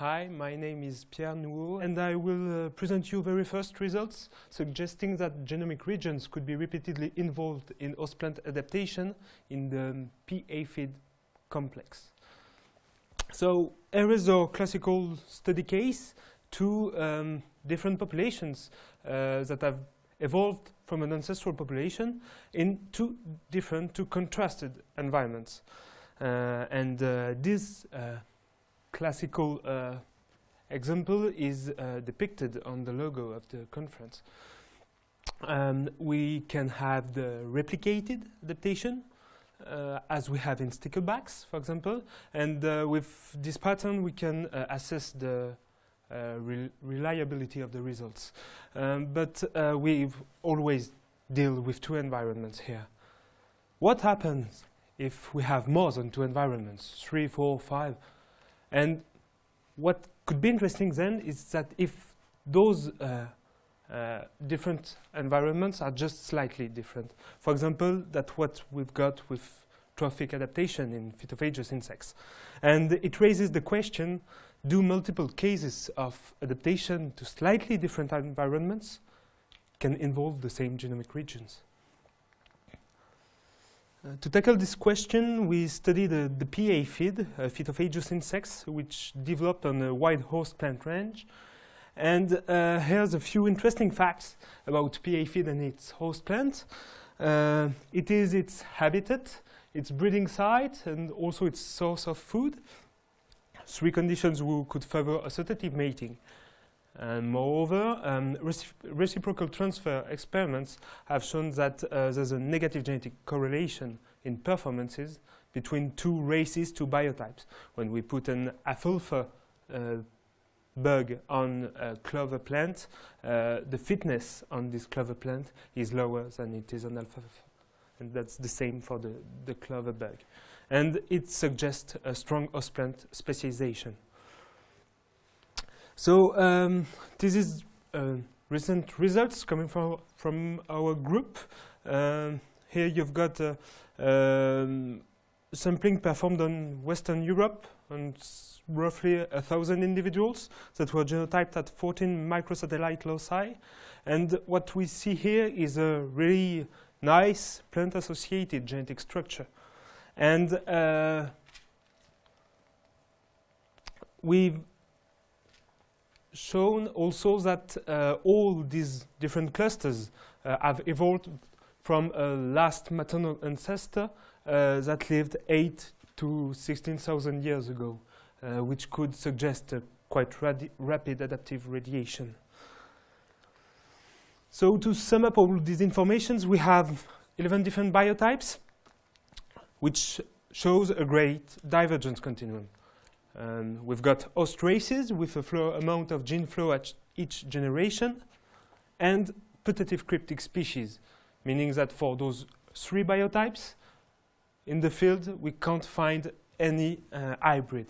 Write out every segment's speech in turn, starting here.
Hi, my name is Pierre Nouveau, and I will present you very first results suggesting that genomic regions could be repeatedly involved in host plant adaptation in the P. aphid complex. So here is our classical study case: two different populations that have evolved from an ancestral population in two contrasted environments. This classical example is depicted on the logo of the conference. We can have the replicated adaptation, as we have in sticklebacks, for example, and with this pattern we can assess the reliability of the results. But we always deal with two environments here. What happens if we have more than two environments, 3, 4, 5? And what could be interesting then is that if those different environments are just slightly different. For example, that's what we've got with trophic adaptation in phytophagous insects. And it raises the question, do multiple cases of adaptation to slightly different environments can involve the same genomic regions? To tackle this question, we study the P. aphid, phytophagous insects, which develop on a wide host plant range. And here's a few interesting facts about P. aphid and its host plant. It is its habitat, its breeding site, and also its source of food. Three conditions which could favor associative mating. And moreover, reciprocal transfer experiments have shown that there's a negative genetic correlation in performances between two races, two biotypes. When we put an alfalfa bug on a clover plant, the fitness on this clover plant is lower than it is on alfalfa. And that's the same for the clover bug. And it suggests a strong host plant specialization. So this is recent results coming from our group. Here you've got sampling performed on Western Europe on roughly 1,000 individuals that were genotyped at 14 microsatellite loci. And what we see here is a really nice plant-associated genetic structure. And we've shown also that all these different clusters have evolved from a last maternal ancestor that lived 8 to 16,000 years ago, which could suggest a quite rapid adaptive radiation. So to sum up all these informations, we have 11 different biotypes, which shows a great divergence continuum. We've got host races with a flow amount of gene flow at each generation, and putative cryptic species, meaning that for those three biotypes in the field we can't find any hybrid.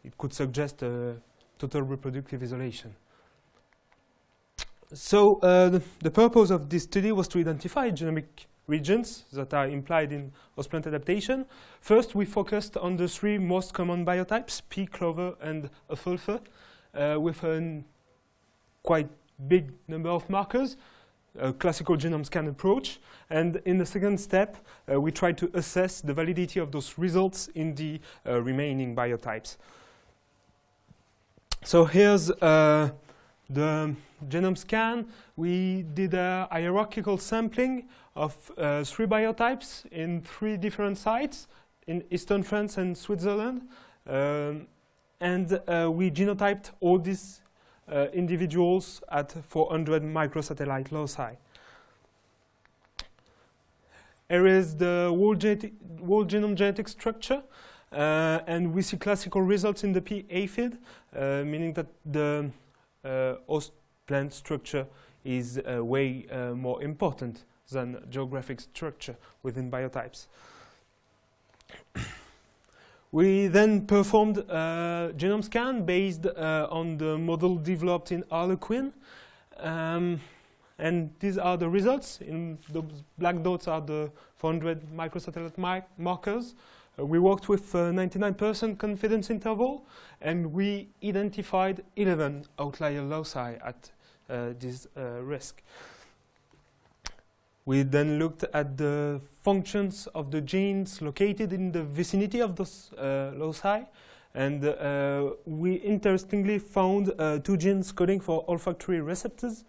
It could suggest a total reproductive isolation. So the purpose of this study was to identify genomic regions that are implied in host plant adaptation. First, we focused on the three most common biotypes, pea, clover, and alfalfa, with a quite big number of markers, a classical genome scan approach. And in the second step, we tried to assess the validity of those results in the remaining biotypes. So here's the genome scan. We did a hierarchical sampling of three biotypes in 3 different sites in Eastern France and Switzerland. And we genotyped all these individuals at 400 microsatellite loci. Here is the whole genome genetic structure. And we see classical results in the P. aphid, meaning that the host plant structure is way more important than geographic structure within biotypes. We then performed a genome scan based on the model developed in Harlequin. And these are the results. In the black dots are the 400 microsatellite markers. We worked with 99% confidence interval, and we identified 11 outlier loci at this risk. We then looked at the functions of the genes located in the vicinity of those loci, and we interestingly found 2 genes coding for olfactory receptors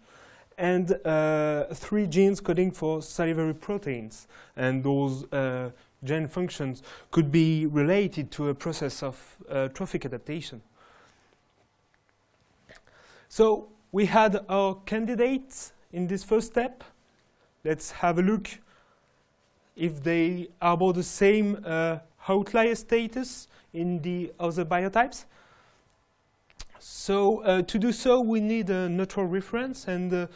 and 3 genes coding for salivary proteins. And those gene functions could be related to a process of trophic adaptation. So we had our candidates in this first step. Let's have a look if they harbor the same outlier status in the other biotypes. So to do so, we need a neutral reference, and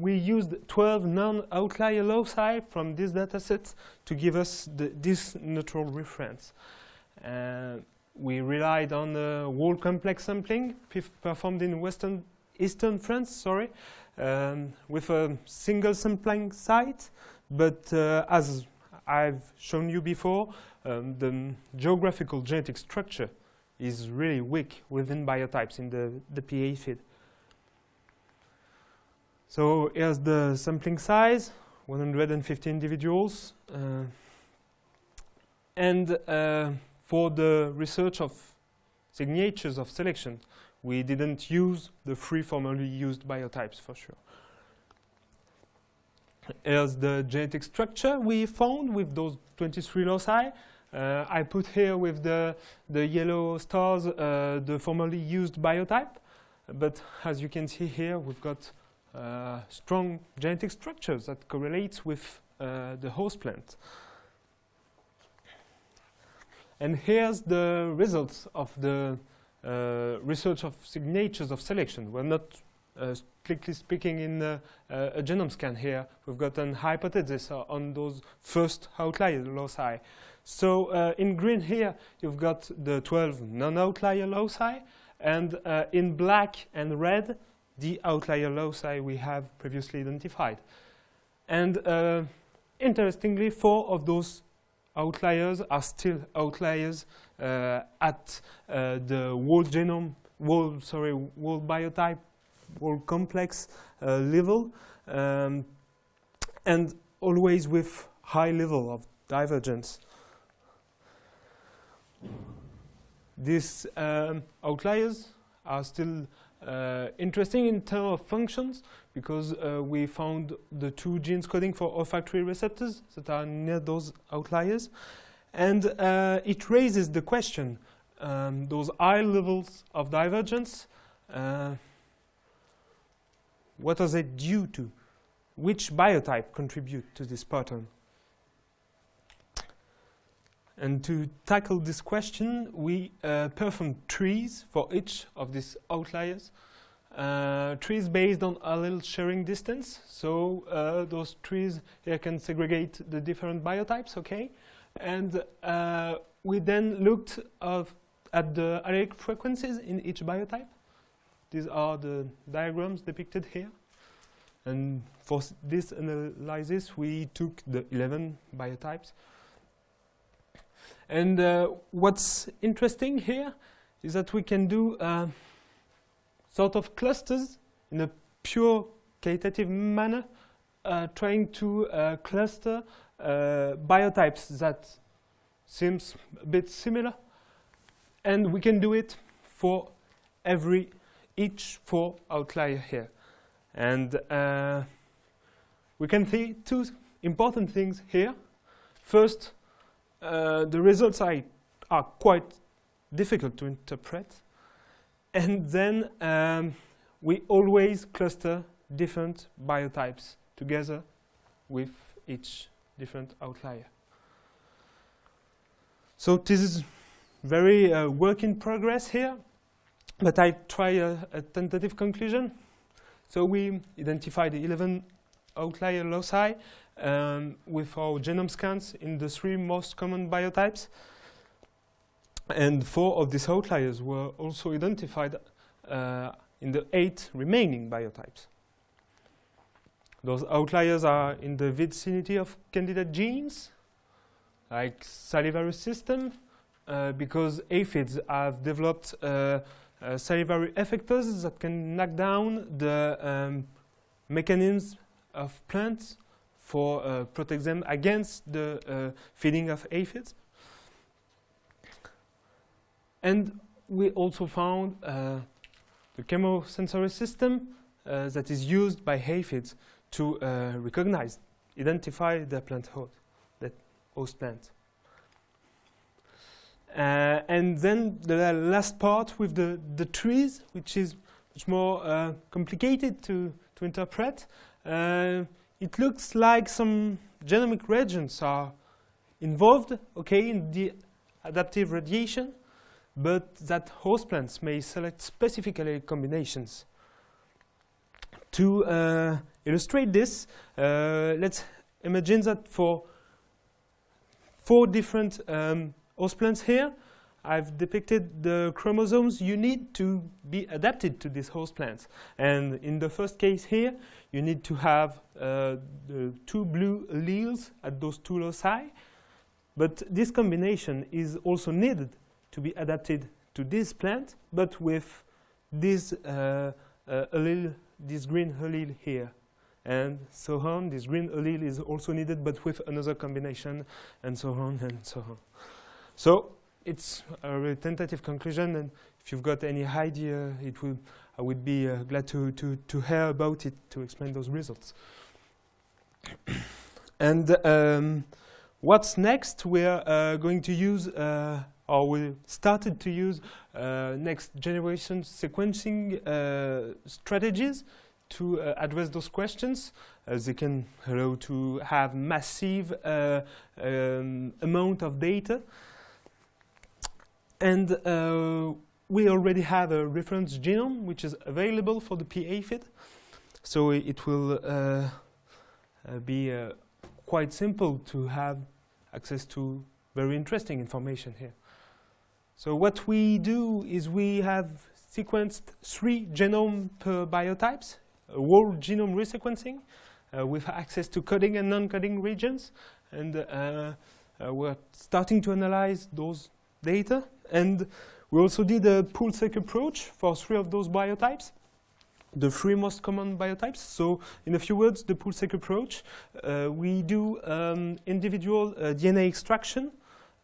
we used 12 non-outlier loci from this dataset to give us this neutral reference. We relied on whole complex sampling performed in Eastern France, with a single sampling site, but as I've shown you before, the geographical genetic structure is really weak within biotypes in the P. aphid. So here's the sampling size, 150 individuals. And for the research of signatures of selection, we didn't use the 3 formerly used biotypes for sure. Here's the genetic structure we found with those 23 loci. I put here with the yellow stars the formerly used biotype, but as you can see here, we've got strong genetic structures that correlates with the host plant. And here's the results of the research of signatures of selection. We're not strictly speaking in a genome scan here. We've got an hypothesis on those first outlier loci. So in green here, you've got the 12 non-outlier loci, and in black and red, the outlier loci we have previously identified. And interestingly, 4 of those outliers are still outliers at the whole genome, whole biotype, whole complex level, and always with high level of divergence. These outliers are still interesting in terms of functions, because we found the 2 genes coding for olfactory receptors that are near those outliers. And it raises the question, those high levels of divergence, what are they due to? Which biotype contribute to this pattern? And to tackle this question, we performed trees for each of these outliers. Trees based on allele sharing distance. So those trees here can segregate the different biotypes, okay? And we then looked at the allelic frequencies in each biotype. These are the diagrams depicted here. And for this analysis, we took the 11 biotypes. And what's interesting here is that we can do sort of clusters in a pure qualitative manner, trying to cluster biotypes that seems a bit similar. And we can do it for each 4 outlier here. And we can see 2 important things here. First, the results are quite difficult to interpret. And then we always cluster different biotypes together with each different outlier. So this is very work in progress here, but I try a tentative conclusion. So we identified 11 outlier loci with our genome scans in the 3 most common biotypes. And 4 of these outliers were also identified in the 8 remaining biotypes. Those outliers are in the vicinity of candidate genes. like salivary system, because aphids have developed salivary effectors that can knock down the mechanisms of plants for protect them against the feeding of aphids. And we also found the chemosensory system that is used by aphids to recognize, identify the plant host, that host plant. And then the last part with the trees, which is much more complicated to interpret. It looks like some genomic regions are involved, okay, in the adaptive radiation, but that host plants may select specifically combinations. To illustrate this, let's imagine that for 4 different host plants here, I've depicted the chromosomes you need to be adapted to these host plants. And in the first case here, you need to have the 2 blue alleles at those 2 loci. But this combination is also needed to be adapted to this plant, but with this allele, this green allele here. And so on. This green allele is also needed, but with another combination, and so on and so on. So it's a really tentative conclusion, and if you've got any idea, I would be glad to hear about it, to explain those results. And what's next? We're going to use, or we started to use, next generation sequencing strategies to address those questions. They can allow to have massive amount of data. And we already have a reference genome which is available for the P aphid. So it will be quite simple to have access to very interesting information here. So what we do is we have sequenced 3 genomes per biotypes, a whole genome resequencing with access to coding and non-coding regions. And we're starting to analyze those data. And we also did a pool-seq approach for 3 of those biotypes, the 3 most common biotypes. So in a few words, the pool-seq approach, we do individual DNA extraction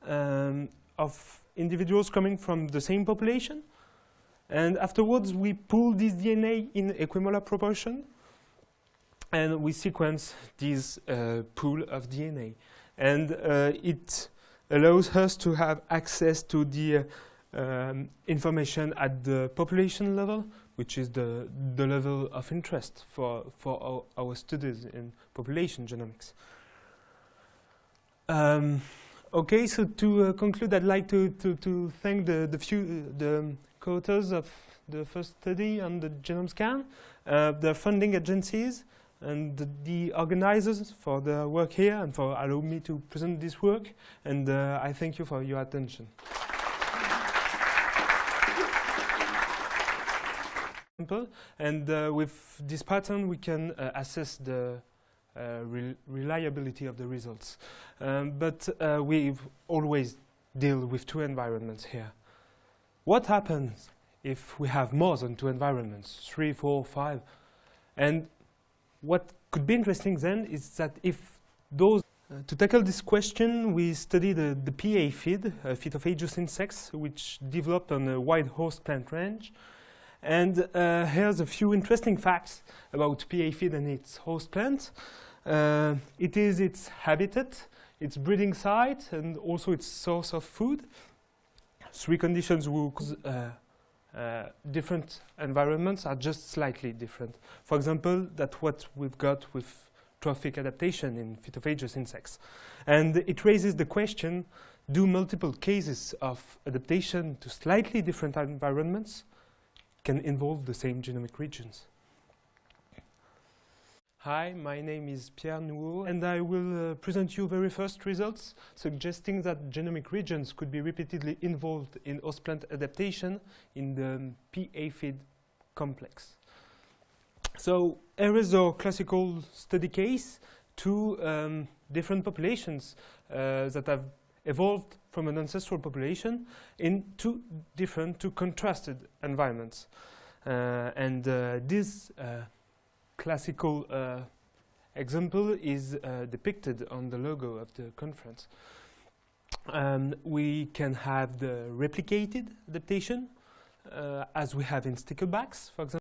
of individuals coming from the same population. And afterwards, we pool this DNA in equimolar proportion, and we sequence this pool of DNA. And it allows us to have access to the information at the population level, which is the level of interest for our studies in population genomics. Okay, so to conclude, I'd like to thank the co-authors of the first study on the genome scan, the funding agencies, and the organizers for their work here and for allowing me to present this work. And I thank you for your attention. And with this pattern, we can assess the reliability of the results. But we always deal with 2 environments here. What happens if we have more than 2 environments, 3, 4, 5? And what could be interesting then is that if those, to tackle this question, we studied the P aphid, a phytophagous insects, which developed on a wide host plant range. And here's a few interesting facts about P aphid and its host plant. It is its habitat, its breeding site, and also its source of food. 3 conditions whose different environments are just slightly different. For example, that's what we've got with trophic adaptation in phytophagous insects. And it raises the question, do multiple cases of adaptation to slightly different environments can involve the same genomic regions? Hi, my name is Pierre Nouveau, and I will present you very first results suggesting that genomic regions could be repeatedly involved in host plant adaptation in the P aphid complex. So here is our classical study case. two different populations that have evolved from an ancestral population in two contrasted environments. This classical example is depicted on the logo of the conference. We can have the replicated adaptation, as we have in sticklebacks, for example.